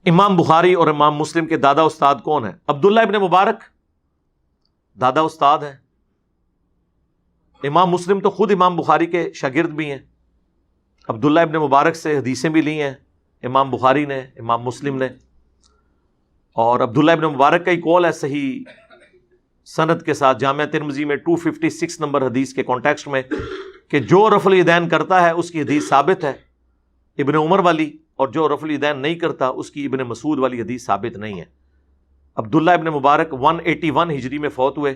امام بخاری اور امام مسلم کے دادا استاد کون ہیں؟ عبداللہ ابن مبارک دادا استاد ہیں. امام مسلم تو خود امام بخاری کے شاگرد بھی ہیں. عبداللہ ابن مبارک سے حدیثیں بھی لی ہیں امام بخاری نے، امام مسلم نے. اور عبداللہ ابن مبارک کا ہی قول ہے صحیح سند کے ساتھ جامعہ ترمذی میں 256 نمبر حدیث کے کانٹیکسٹ میں کہ جو رفع الیدین کرتا ہے اس کی حدیث ثابت ہے ابن عمر والی، اور جو رفع الیدین نہیں کرتا اس کی ابن مسعود والی حدیث ثابت نہیں ہے. عبداللہ ابن مبارک 181 ہجری میں فوت ہوئے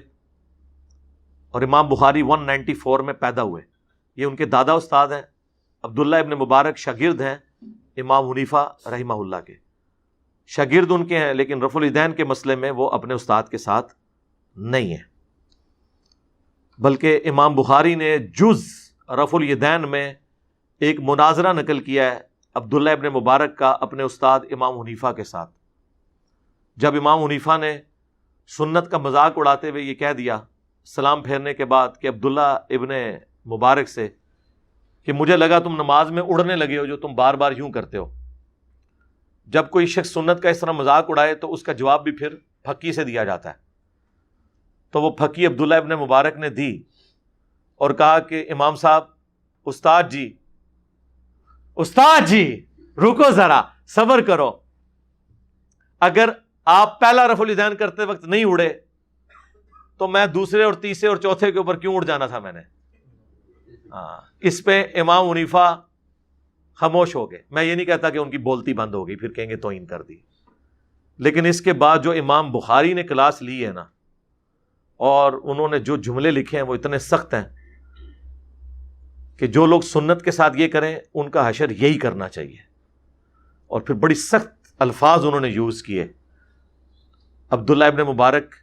اور امام بخاری 194 میں پیدا ہوئے. یہ ان کے دادا استاد ہیں. عبداللہ ابن مبارک شاگرد ہیں امام حنیفہ رحمہ اللہ کے. شاگرد ان کے ہیں لیکن رفع الیدین کے مسئلے میں وہ اپنے استاد کے ساتھ نہیں ہیں. بلکہ امام بخاری نے جز رفع الیدین میں ایک مناظرہ نقل کیا ہے عبداللہ ابن مبارک کا اپنے استاد امام حنیفہ کے ساتھ. جب امام حنیفہ نے سنت کا مذاق اڑاتے ہوئے یہ کہہ دیا سلام پھیرنے کے بعد کہ عبداللہ ابن مبارک سے کہ مجھے لگا تم نماز میں اڑنے لگے ہو جو تم بار بار یوں کرتے ہو. جب کوئی شخص سنت کا اس طرح مذاق اڑائے تو اس کا جواب بھی پھر پھکی سے دیا جاتا ہے. تو وہ پھکی عبداللہ ابن مبارک نے دی اور کہا کہ امام صاحب استاد جی رکو ذرا صبر کرو، اگر آپ پہلا رفع الیدین کرتے وقت نہیں اڑے تو میں دوسرے اور تیسرے اور چوتھے کے اوپر کیوں اڑ جانا تھا میں نے. اس پہ امام حنیفہ خاموش ہو گئے. میں یہ نہیں کہتا کہ ان کی بولتی بند ہو گئی پھر کہیں گے توہین کر دی، لیکن اس کے بعد جو امام بخاری نے کلاس لی ہے نا اور انہوں نے جو جملے لکھے ہیں وہ اتنے سخت ہیں کہ جو لوگ سنت کے ساتھ یہ کریں ان کا حشر یہی کرنا چاہیے. اور پھر بڑی سخت الفاظ انہوں نے یوز کیے عبداللہ ابن مبارک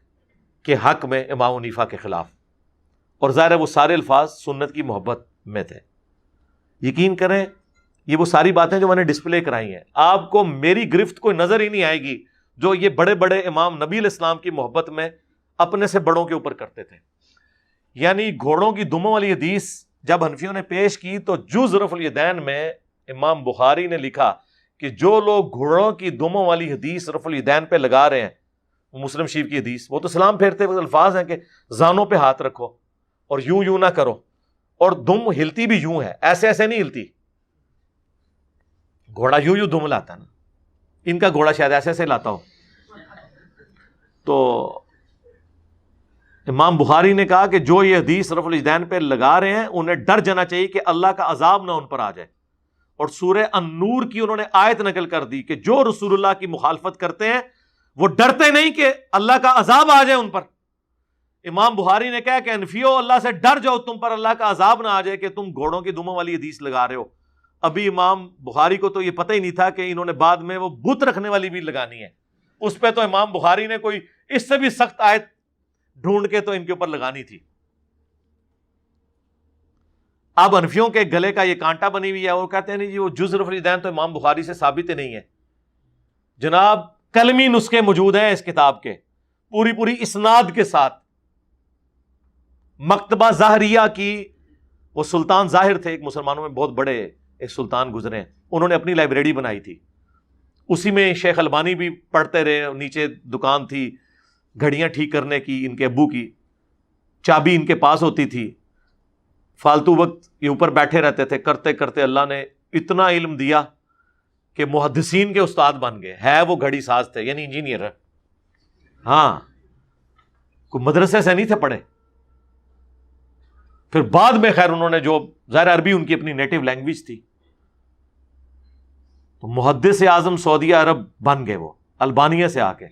کے حق میں امام حنیفہ کے خلاف، اور ظاہر ہے وہ سارے الفاظ سنت کی محبت میں تھے. یقین کریں یہ وہ ساری باتیں جو میں نے ڈسپلے کرائی ہیں آپ کو میری گرفت کوئی نظر ہی نہیں آئے گی جو یہ بڑے بڑے امام نبی علیہ السلام کی محبت میں اپنے سے بڑوں کے اوپر کرتے تھے. یعنی گھوڑوں کی دموں والی حدیث جب حنفیوں نے پیش کی تو جز رفع الیدین میں امام بخاری نے لکھا کہ جو لوگ گھوڑوں کی دموں والی حدیث رفع الیدین پہ لگا رہے ہیں، وہ مسلم شریف کی حدیث، وہ تو سلام پھیرتے وقت الفاظ ہیں کہ زانوں پہ ہاتھ رکھو اور یوں نہ کرو، اور دم ہلتی بھی یوں ہے، ایسے ایسے نہیں ہلتی. گھوڑا یوں دم لاتا ہے نا، ان کا گھوڑا شاید ایسے ایسے لاتا ہو. تو امام بخاری نے کہا کہ جو یہ حدیث رفع الیدین پہ لگا رہے ہیں انہیں ڈر جانا چاہیے کہ اللہ کا عذاب نہ ان پر آ جائے. اور سورہ النور کی انہوں نے آیت نقل کر دی کہ جو رسول اللہ کی مخالفت کرتے ہیں وہ ڈرتے نہیں کہ اللہ کا عذاب آ جائے ان پر. امام بخاری نے کہا کہ انفیو اللہ سے ڈر جاؤ تم پر اللہ کا عذاب نہ آ جائے کہ تم گھوڑوں کی دموں والی حدیث لگا رہے ہو. ابھی امام بخاری کو تو یہ پتہ ہی نہیں تھا کہ انہوں نے بعد میں وہ بت رکھنے والی بھی لگانی ہے. اس پہ تو امام بخاری نے کوئی اس سے بھی سخت آیت ڈھونڈ کے تو ان کے اوپر لگانی تھی. اب حنفیوں کے گلے کا یہ کانٹا بنی ہوئی ہے، وہ کہتے ہیں نہیں جی وہ جز رفع الیدین تو امام بخاری سے ثابت ہی نہیں ہے. جناب کلمی نسخے موجود ہیں اس کتاب کے پوری اسناد کے ساتھ. مکتبہ ظاہریہ کی، وہ سلطان ظاہر تھے ایک مسلمانوں میں بہت بڑے ایک سلطان گزرے ہیں، انہوں نے اپنی لائبریری بنائی تھی، اسی میں شیخ البانی بھی پڑھتے رہے. نیچے دکان تھی گھڑیاں ٹھیک کرنے کی، ان کے ابو کی چابی ان کے پاس ہوتی تھی. فالتو وقت یہ اوپر بیٹھے رہتے تھے، کرتے کرتے اللہ نے اتنا علم دیا کہ محدثین کے استاد بن گئے. ہے وہ گھڑی ساز تھے یعنی انجینئر ہے، ہاں کوئی مدرسے سے نہیں تھے پڑھے. پھر بعد میں خیر انہوں نے جو ظاہر عربی ان کی اپنی نیٹو لینگویج تھی تو محدث اعظم سعودیہ عرب بن گئے وہ البانیہ سے آ کے.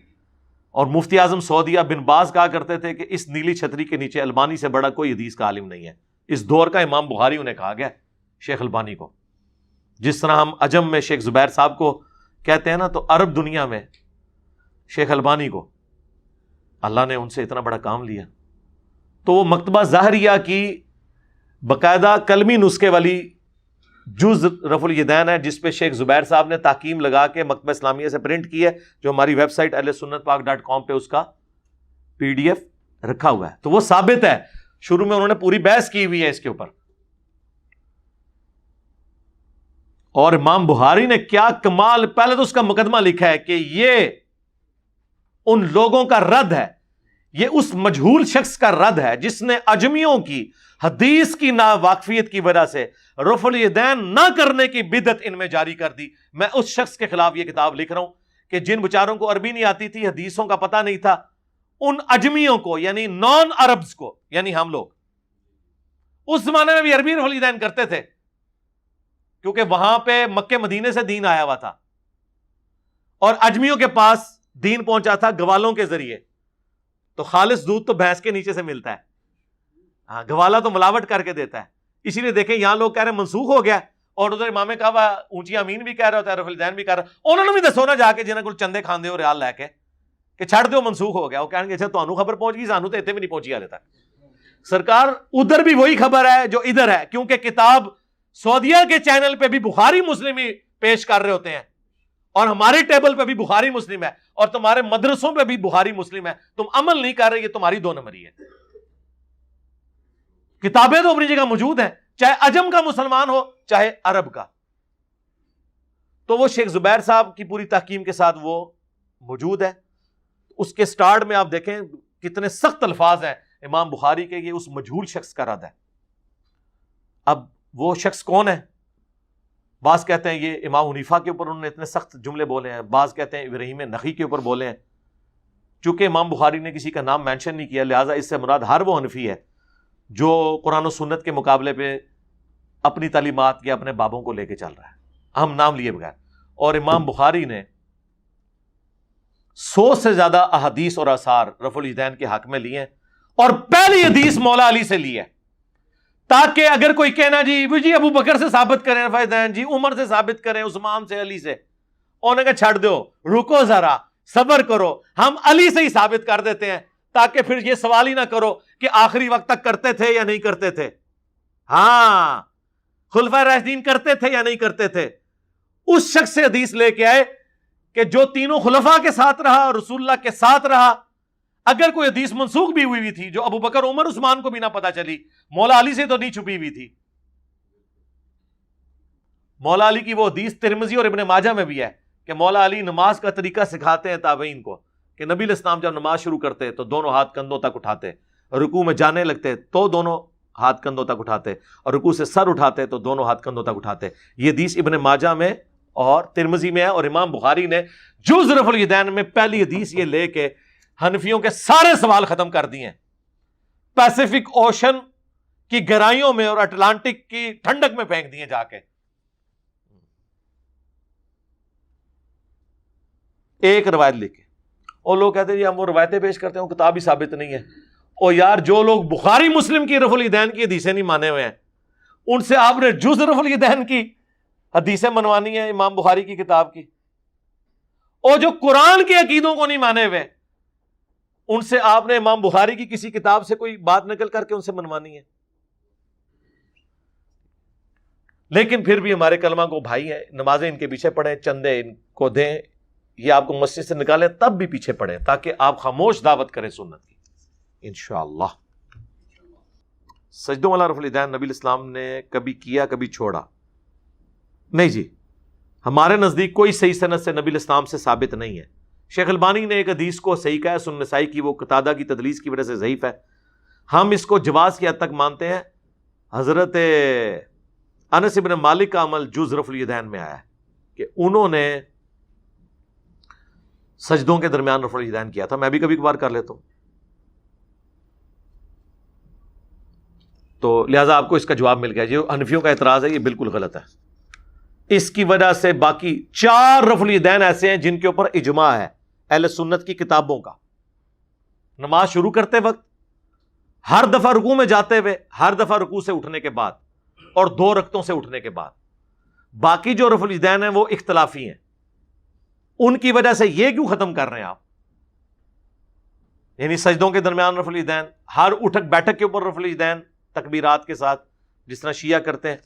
اور مفتی اعظم سعودیہ بن باز کہا کرتے تھے کہ اس نیلی چھتری کے نیچے البانی سے بڑا کوئی حدیث کا عالم نہیں ہے. اس دور کا امام بخاری انہیں کہا گیا شیخ البانی کو. جس طرح ہم عجم میں شیخ زبیر صاحب کو کہتے ہیں نا، تو عرب دنیا میں شیخ البانی کو اللہ نے ان سے اتنا بڑا کام لیا. تو وہ مکتبہ ظاہریہ کی باقاعدہ کلمی نسخے والی جز رفع الیدین ہے جس پہ شیخ زبیر صاحب نے تحکیم لگا کے مکتبہ اسلامیہ سے پرنٹ کی ہے، جو ہماری ویب سائٹ ahlsunnatpak.com پہ اس کا PDF رکھا ہوا ہے. تو وہ ثابت ہے، شروع میں انہوں نے پوری بحث کی ہوئی ہے اس کے اوپر. اور امام بخاری نے کیا کمال، پہلے تو اس کا مقدمہ لکھا ہے کہ یہ ان لوگوں کا رد ہے، یہ اس مجہول شخص کا رد ہے جس نے عجمیوں کی حدیث کی ناواقفیت کی وجہ سے رفع الیدین نہ کرنے کی بدعت ان میں جاری کر دی۔ میں اس شخص کے خلاف یہ کتاب لکھ رہا ہوں کہ جن بچاروں کو عربی نہیں آتی تھی، حدیثوں کا پتہ نہیں تھا، ان عجمیوں کو، یعنی نان عربز کو، یعنی ہم لوگ اس زمانے میں بھی عربی رفع الیدین کرتے تھے کیونکہ وہاں پہ مکے مدینے سے دین آیا ہوا تھا اور عجمیوں کے پاس دین پہنچا تھا گوالوں کے ذریعے، تو خالص دودھ تو بھینس کے نیچے سے ملتا ہے، ہاں گوالا تو ملاوٹ کر کے دیتا ہے۔ اسی لیے دیکھیں یہاں لوگ کہہ رہے ہیں منسوخ ہو گیا، اور ادھر امام کعبہ اونچی امین بھی کہہ رہا ہوتا ہے، رفع الیدین بھی کہہ رہا، انہوں نے بھی دسو نا جا کے جنہاں کو چندے کھاندے ہو ریال لے کے کہ چھڑ دیو منسوخ ہو گیا، وہ کہیں گے اچھا تانوں خبر پہنچ گئی، سانوں تو اتنے بھی نہیں پہنچی حالے تک۔ سرکار ادھر بھی وہی خبر ہے جو ادھر ہے، کیونکہ کتاب سعودیہ کے چینل پہ بھی بخاری مسلم ہی پیش کر رہے ہوتے ہیں اور ہمارے ٹیبل پہ بھی بخاری مسلم ہے اور تمہارے مدرسوں پہ بھی بخاری مسلم ہے، تم عمل نہیں کر رہے، یہ تمہاری دو نمبری ہے۔ کتابیں تو اپنی جگہ موجود ہیں، چاہے عجم کا مسلمان ہو چاہے عرب کا۔ تو وہ شیخ زبیر صاحب کی پوری تحکیم کے ساتھ وہ موجود ہے۔ اس کے سٹارٹ میں آپ دیکھیں کتنے سخت الفاظ ہیں امام بخاری کے، یہ اس مجہول شخص کا رد ہے۔ اب وہ شخص کون ہے؟ بعض کہتے ہیں یہ امام حنیفہ کے اوپر انہوں نے اتنے سخت جملے بولے ہیں، بعض کہتے ہیں ابراہیم نخعی کے اوپر بولے ہیں۔ چونکہ امام بخاری نے کسی کا نام مینشن نہیں کیا، لہٰذا اس سے مراد ہر وہ حنفی ہے جو قرآن و سنت کے مقابلے پہ اپنی تعلیمات یا اپنے بابوں کو لے کے چل رہا ہے، ہم نام لیے بغیر۔ اور امام بخاری نے 100 سے زیادہ احادیث اور آثار رفع الیدین کے حق میں لیے ہیں، اور پہلی حدیث مولا علی سے لی ہے، تاکہ اگر کوئی کہنا جی ابو بکر سے ثابت کریں رفع الیدین، جی عمر سے ثابت کریں، عثمان سے، علی سے، انہوں نے کہا چھڑ دو، رکو ذرا، صبر کرو، ہم علی سے ہی ثابت کر دیتے ہیں، تاکہ پھر یہ سوال ہی نہ کرو کہ آخری وقت تک کرتے تھے یا نہیں کرتے تھے۔ ہاں خلفائے راشدین کرتے تھے یا نہیں کرتے تھے۔ اس شخص سے حدیث لے کے آئے کہ جو تینوں خلفاء کے ساتھ رہا اور رسول اللہ کے ساتھ رہا، اگر کوئی حدیث منسوخ بھی ہوئی تھی جو ابو بکر عمر عثمان کو بھی نہ پتا چلی، مولا علی سے تو نہیں چھپی ہوئی تھی۔ مولا علی کی وہ حدیث ترمذی اور ابن ماجہ میں بھی ہے کہ مولا علی نماز کا طریقہ سکھاتے ہیں تابعین کو، کہ نبی علیہ السلام جب نماز شروع کرتے تو دونوں ہاتھ کندھوں تک اٹھاتے، رکوع میں جانے لگتے تو دونوں ہاتھ کندھوں تک اٹھاتے، اور رکوع سے سر اٹھاتے تو دونوں ہاتھ کندھوں تک اٹھاتے۔ یہ حدیث ابن ماجہ میں اور ترمذی میں ہے، اور امام بخاری نے جز رفع الیدین میں پہلی حدیث یہ لے کے حنفیوں کے سارے سوال ختم کر دیے ہیں۔ پیسیفک اوشن کی گہرائیوں میں اور اٹلانٹک کی ٹھنڈک میں پھینک دیے جا کے۔ ایک روایت لے کے، اور لوگ کہتے ہیں جی ہم وہ روایتیں پیش کرتے ہیں، وہ کتاب ہی ثابت نہیں ہے۔ اور یار جو لوگ بخاری مسلم کی رفع الیدین کی حدیثیں نہیں مانے ہوئے ہیں، ان سے آپ نے جز رفع الیدین کی حدیثیں منوانی ہیں امام بخاری کی کتاب کی، اور جو قرآن کے عقیدوں کو نہیں مانے ہوئے، ان سے آپ نے امام بخاری کی کسی کتاب سے کوئی بات نقل کر کے ان سے منوانی ہے۔ لیکن پھر بھی ہمارے کلمہ کو بھائی ہیں، نمازیں ان کے پیچھے پڑھیں، چندے ان کو دیں، یہ آپ کو مسجد سے نکالیں تب بھی پیچھے پڑھیں، تاکہ آپ خاموش دعوت کریں سنت کی انشاءاللہ۔ سجدوں والا رفع الیدین نبی الاسلام نے کبھی کیا کبھی چھوڑا نہیں جی، ہمارے نزدیک کوئی صحیح سند سے نبی الاسلام سے ثابت نہیں ہے۔ شیخ البانی نے ایک حدیث کو صحیح کہا ہے، سنن نسائی کی، وہ قتادہ کی تدلیس کی وجہ سے ضعیف ہے، ہم اس کو جواز کی حد تک مانتے ہیں۔ حضرت انس بن مالک کا عمل جز رفع الیدین میں آیا ہے کہ انہوں نے سجدوں کے درمیان رفع الیدین کیا تھا، میں بھی کبھی کبھار کر لیتا ہوں، تو لہٰذا آپ کو اس کا جواب مل گیا۔ جو حنفیوں کا اعتراض ہے یہ بالکل غلط ہے، اس کی وجہ سے باقی 4 رفع الیدین ایسے ہیں جن کے اوپر اجماع ہے اہل سنت کی کتابوں کا۔ نماز شروع کرتے وقت، ہر دفعہ رکوع میں جاتے ہوئے، ہر دفعہ رکوع سے اٹھنے کے بعد، اور 2 رکعتوں سے اٹھنے کے بعد۔ باقی جو رفع الیدین ہیں وہ اختلافی ہیں، ان کی وجہ سے یہ کیوں ختم کر رہے ہیں آپ؟ یعنی سجدوں کے درمیان رفع الیدین، ہر اٹھک بیٹھک کے اوپر رفع الیدین تکبیرات کے ساتھ، جس طرح شیعہ کرتے ہیں،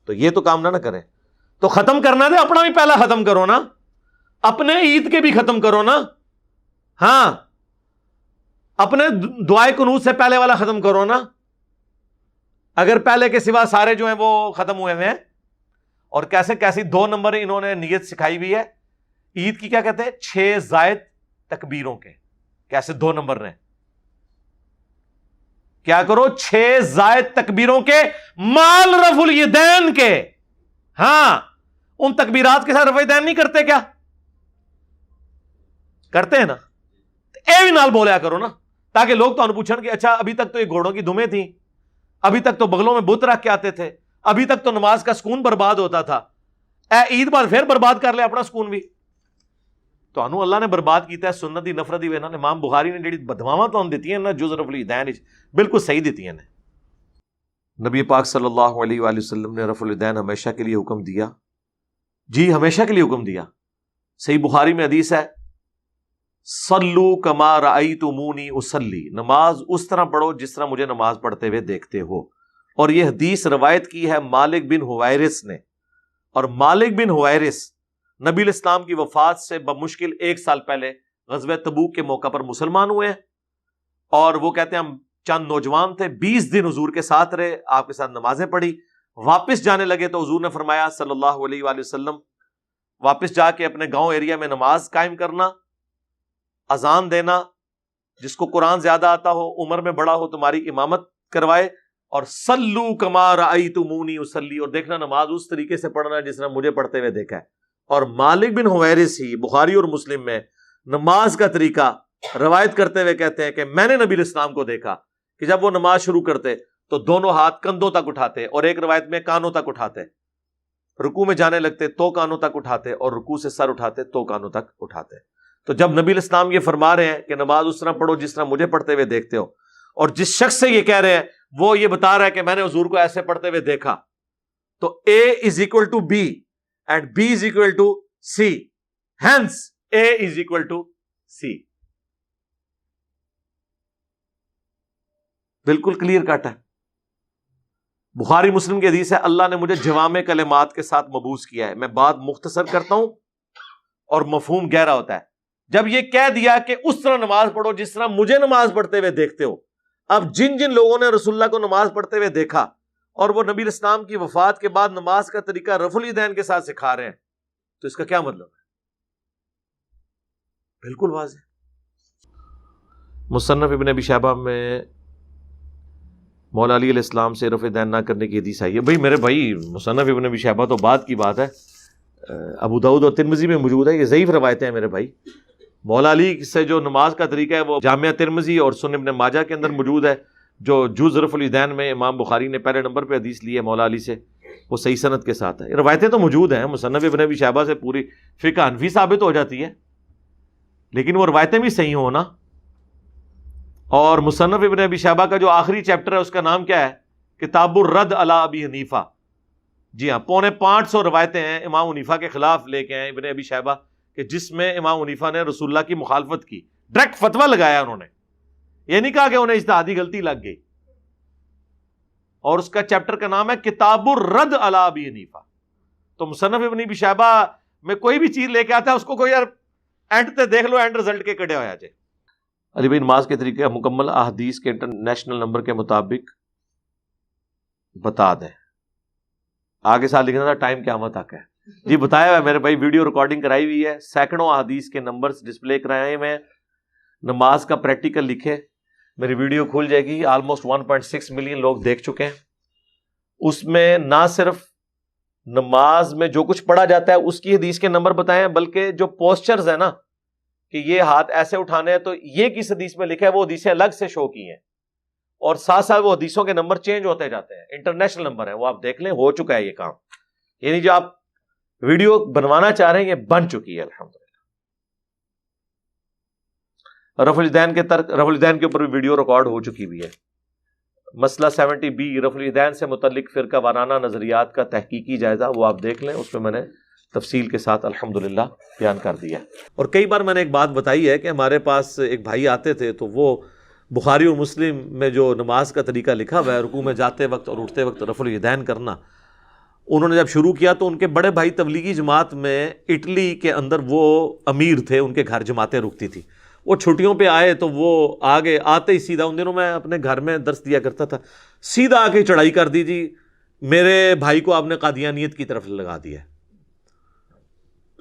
تو یہ تو کام نہ کریں۔ تو ختم کرنا تھا اپنا بھی پہلا ختم کرو نا، اپنے عید کے بھی ختم کرو نا، ہاں اپنے دعائے قنوت سے پہلے والا ختم کرو نا، اگر پہلے کے سوا سارے جو ہیں وہ ختم ہوئے ہیں اور کیسے کیسی 2 نمبر انہوں نے نیت سکھائی ہوئی ہے عید کی، کیا کہتے ہیں 6 زائد تکبیروں کے. کیسے 2 نمبر نے؟ کیا کرو 6 زائد تکبیروں کے مال رفع الیدین کے. ہاں ان تکبیرات کے ساتھ رفع الیدین نہیں کرتے کیا؟ کرتے ہیں نا. اے بھی نال بولیا کرو نا، تاکہ لوگ تو پوچھن کہ اچھا ابھی تک تو یہ گھوڑوں کی دمیں تھیں، ابھی تک تو بغلوں میں بت رکھ کے آتے تھے، ابھی تک تو نماز کا سکون برباد ہوتا تھا، اے عید بعد پھر برباد کر لے اپنا سکون بھی. تو انو اللہ نے برباد کیتا ہے سنت دی نفرت دی وینا. امام بخاری نے جڑی بدواواں تو دیتی ہیں نا جز رفع الیدین بالکل صحیح دیتی ہیں. نبی پاک صلی اللہ علیہ وآلہ وسلم نے رفع الیدین ہمیشہ کے لیے حکم دیا. جی ہمیشہ کے لیے حکم دیا. صحیح بخاری میں حدیث ہے صلو کما رأیتمونی اصلی، نماز اس طرح پڑھو جس طرح مجھے نماز پڑھتے ہوئے دیکھتے ہو. اور یہ حدیث روایت کی ہے مالک بن حویرث نے. اور مالک بن حویرث نبی الاسلام کی وفات سے بمشکل 1 سال پہلے غزوہ تبوک کے موقع پر مسلمان ہوئے ہیں. اور وہ کہتے ہیں ہم چند نوجوان تھے، 20 دن حضور کے ساتھ رہے، آپ کے ساتھ نمازیں پڑھی. واپس جانے لگے تو حضور نے فرمایا صلی اللہ علیہ وآلہ وسلم واپس جا کے اپنے گاؤں ایریا میں نماز قائم کرنا، اذان دینا، جس کو قرآن زیادہ آتا ہو، عمر میں بڑا ہو، تمہاری امامت کروائے، اور صلو کما رأیتمونی اصلی، اور دیکھنا نماز اس طریقے سے پڑھنا جس طرح مجھے پڑھتے ہوئے دیکھا ہے. اور مالک بن حویرث ہی بخاری اور مسلم میں نماز کا طریقہ روایت کرتے ہوئے کہتے ہیں کہ میں نے نبی الاسلام کو دیکھا کہ جب وہ نماز شروع کرتے تو دونوں ہاتھ کندھوں تک اٹھاتے، اور ایک روایت میں کانوں تک اٹھاتے. رکوع میں جانے لگتے تو کانوں تک اٹھاتے، اور رکوع سے سر اٹھاتے تو کانوں تک اٹھاتے. تو جب نبی الاسلام یہ فرما رہے ہیں کہ نماز اس طرح پڑھو جس طرح مجھے پڑھتے ہوئے دیکھتے ہو، اور جس شخص سے یہ کہہ رہے ہیں وہ یہ بتا رہا ہے کہ میں نے حضور کو ایسے پڑھتے ہوئے دیکھا، تو A is equal to B and B is equal to C, hence A is equal to C. بالکل کلیئر کٹ ہے. بخاری مسلم کی حدیث ہے اللہ نے مجھے جوامع کلمات کے ساتھ مبعوث کیا ہے. میں بات مختصر کرتا ہوں اور مفہوم گہرا ہوتا ہے. جب یہ کہہ دیا کہ اس طرح نماز پڑھو جس طرح مجھے نماز پڑھتے ہوئے دیکھتے ہو، اب جن جن لوگوں نے رسول اللہ کو نماز پڑھتے ہوئے دیکھا اور وہ نبی الاسلام کی وفات کے بعد نماز کا طریقہ رفع الیدین کے ساتھ سکھا رہے ہیں، تو اس کا کیا مطلب ہے؟ بالکل واضح. مصنف ابن ابی شیبہ میں مولا علی علیہ السلام سے رفع الیدین نہ کرنے کی حدیث آئی ہے. بھائی میرے بھائی مصنف ابن ابی شیبہ تو بعد کی بات ہے، ابو داؤد اور ترمذی میں موجود ہے. یہ ضعیف روایتیں ہیں میرے بھائی. مولا علی سے جو نماز کا طریقہ ہے وہ جامعہ ترمذی اور سنن ابن ماجہ کے اندر موجود ہے، جو جز رفع الیدین میں امام بخاری نے پہلے نمبر پہ حدیث لی ہے مولا علی سے، وہ صحیح سند کے ساتھ ہے. روایتیں تو موجود ہیں، مصنف ابن ابی شیبہ سے پوری فقہ حنفی ثابت ہو جاتی ہے، لیکن وہ روایتیں بھی صحیح ہوں نا. اور مصنف ابن ابی شیبہ کا جو آخری چیپٹر ہے اس کا نام کیا ہے؟ کتاب الرد علی ابی حنیفہ. جی ہاں، 550 روایتیں ہیں امام حنیفہ کے خلاف لے کے ہیں ابن ابی شیبہ، کہ جس میں امام حنیفہ نے رسول اللہ کی مخالفت کی. ڈائریکٹ فتویٰ لگایا انہوں نے، یہ نہیں کہا کہ انہیں اجتہادی غلطی لگ گئی. اور اس کا چیپٹر کا نام ہے کتاب الرد علی ابی حنیفہ. تو مصنف ابن ابی شیبہ میں کوئی بھی چیز لے کے آتا ہے اس کو کوئی یار اینڈ تے دیکھ لو، اینڈ رزلٹ کے کڑے ہو جائے. علی بھائی نماز کے طریقے مکمل احادیث کے انٹرنیشنل نمبر کے مطابق بتا دیں. آگے ساتھ لکھنا تھا ٹائم قیامت تک ہے. جی بتایا ہے میرے بھائی، ویڈیو ریکارڈنگ کرائی ہوئی ہے، سینکڑوں احادیث کے نمبرز ڈسپلے کرائے ہوئے ہیں. نماز کا پریکٹیکل لکھے، میری ویڈیو کھل جائے گی. آلموسٹ 1.6 ملین لوگ دیکھ چکے ہیں. اس میں نہ صرف نماز میں جو کچھ پڑھا جاتا ہے اس کی حدیث کے نمبر بتائے ہیں، بلکہ جو پوسچرز ہیں نا کہ یہ ہاتھ ایسے اٹھانے ہیں تو یہ کس حدیث میں لکھا ہے وہ حدیثیں الگ سے شو کی ہیں، اور ساتھ ساتھ وہ حدیثوں کے نمبر چینج ہوتے جاتے ہیں. انٹرنیشنل نمبر ہے وہ، آپ دیکھ لیں، ہو چکا ہے یہ کام. یعنی جو آپ ویڈیو بنوانا چاہ رہے ہیں یہ بن چکی ہے الحمدللہ. رفع الیدین کے اوپر بھی ویڈیو ریکارڈ ہو چکی بھی ہے. مسئلہ 70B رفع الیدین سے متعلق فرقہ وارانہ نظریات کا تحقیقی جائزہ، وہ آپ دیکھ لیں، اس میں میں نے تفصیل کے ساتھ الحمدللہ بیان کر دیا. اور کئی بار میں نے ایک بات بتائی ہے کہ ہمارے پاس ایک بھائی آتے تھے تو وہ بخاری اور مسلم میں جو نماز کا طریقہ لکھا ہوا ہے رکوع میں جاتے وقت اور اٹھتے وقت رفع الیدین کرنا، انہوں نے جب شروع کیا تو ان کے بڑے بھائی تبلیغی جماعت میں اٹلی کے اندر وہ امیر تھے، ان کے گھر جماعتیں رکتی تھی. وہ چھٹیوں پہ آئے تو وہ آگے آتے ہی سیدھا، ان دنوں میں اپنے گھر میں درس دیا کرتا تھا، سیدھا آ کے چڑھائی کر دی جی میرے بھائی کو آپ نے قادیانیت کی طرف لگا دیا ہے.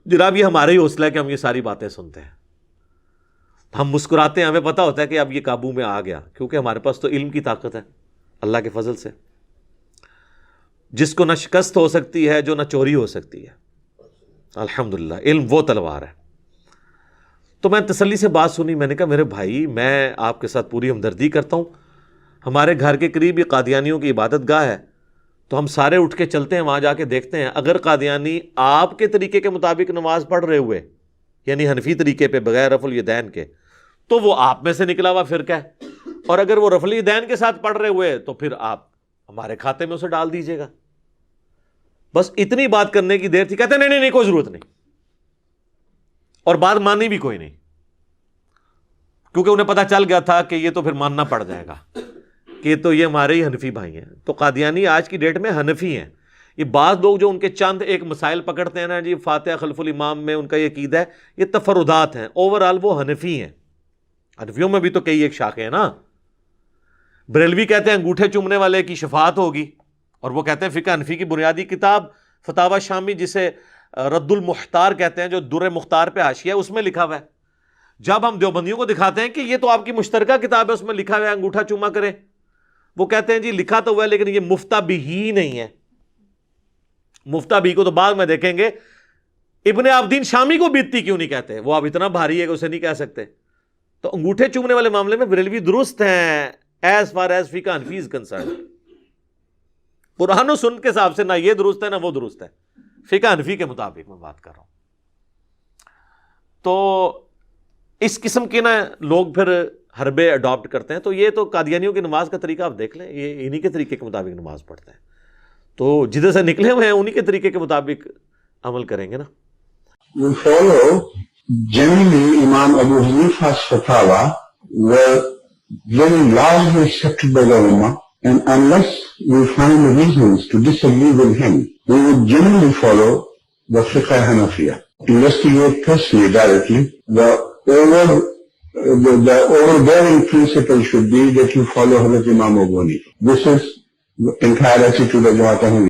جناب یہ ہمارا ہی حوصلہ ہے کہ ہم یہ ساری باتیں سنتے ہیں, ہم مسکراتے ہیں, ہمیں پتا ہوتا ہے کہ اب یہ قابو میں آ گیا, کیونکہ ہمارے پاس تو علم کی طاقت ہے اللہ کے فضل سے, جس کو نہ شکست ہو سکتی ہے, جو نہ چوری ہو سکتی ہے. الحمدللہ علم وہ تلوار ہے. تو میں تسلی سے بات سنی, میں نے کہا میرے بھائی میں آپ کے ساتھ پوری ہمدردی کرتا ہوں, ہمارے گھر کے قریب ہی قادیانیوں کی عبادت گاہ ہے, تو ہم سارے اٹھ کے چلتے ہیں وہاں جا کے دیکھتے ہیں, اگر قادیانی آپ کے طریقے کے مطابق نماز پڑھ رہے ہوئے, یعنی حنفی طریقے پہ بغیر رفع الیدین کے, تو وہ آپ میں سے نکلا ہوا فرقہ ہے, اور اگر وہ رفع الیدین کے ساتھ پڑھ رہے ہوئے تو پھر آپ ہمارے کھاتے میں اسے ڈال دیجیے گا. بس اتنی بات کرنے کی دیر تھی. کہتے نہیں نہیں نہیں کوئی ضرورت نہیں, اور بات مانی بھی کوئی نہیں, کیونکہ انہیں پتا چل گیا تھا کہ یہ تو پھر ماننا پڑ جائے گا کہ تو یہ ہمارے ہی حنفی بھائی ہیں. تو قادیانی آج کی ڈیٹ میں حنفی ہیں. یہ بعض لوگ جو ان کے چند ایک مسائل پکڑتے ہیں نا جی, فاتحہ خلف الامام میں ان کا یہ عقیدہ ہے, یہ تفردات ہیں, اوورآل وہ حنفی ہیں. حنفیوں میں بھی تو کئی ایک شاخیں ہیں نا. بریلوی کہتے ہیں انگوٹھے چومنے والے کی شفاعت ہوگی, اور وہ کہتے ہیں فقہ حنفی کی بنیادی کتاب فتاوی شامی, جسے رد المختار کہتے ہیں, جو در مختار پہ حاشیہ ہے, اس میں لکھا ہوا ہے. جب ہم دیوبندیوں کو دکھاتے ہیں کہ یہ تو آپ کی مشترکہ کتاب ہے, اس میں لکھا ہوا ہے انگوٹھا چوما کریں, وہ کہتے ہیں جی لکھا تو ہوا ہے لیکن یہ مفتہ بھی ہی نہیں ہے. مفتہ بھی کو تو بعد میں دیکھیں گے ابن عابدین شامی کو بیتتی کیوں نہیں کہتے, وہ اب اتنا بھاری ہے کہ اسے نہیں کہہ سکتے. تو انگوٹھے چومنے والے معاملے میں بریلوی درست ہیں ایز فار ایز فقہ حنفی از کنسرن. قرآن و سنت کے حساب سے نہ یہ درست ہے نہ وہ درست ہے, فقہ حنفی کے مطابق میں بات کر رہا ہوں. تو اس قسم کے نا لوگ پھر حربے اڈاپٹ کرتے ہیں. تو یہ تو قادیانیوں کی نماز کا طریقہ آپ دیکھ لیں, یہ انہی کے طریقے کے مطابق نماز پڑھتے ہیں. تو جدھر سے نکلے ہوئے ہیں انہی کے طریقے کے مطابق عمل کریں گے نا. We follow generally Imam Abu Hanifa's fatwa were very largely accepted by the Ummah, and unless we find reasons to disagree with him, we would generally follow the Fiqh Hanafiya. Investigate personally, directly. The overbearing principle should be that you follow Hazrat Imam Abu Hanifa. This is the entire attitude of Jamaat Ahmadiyya.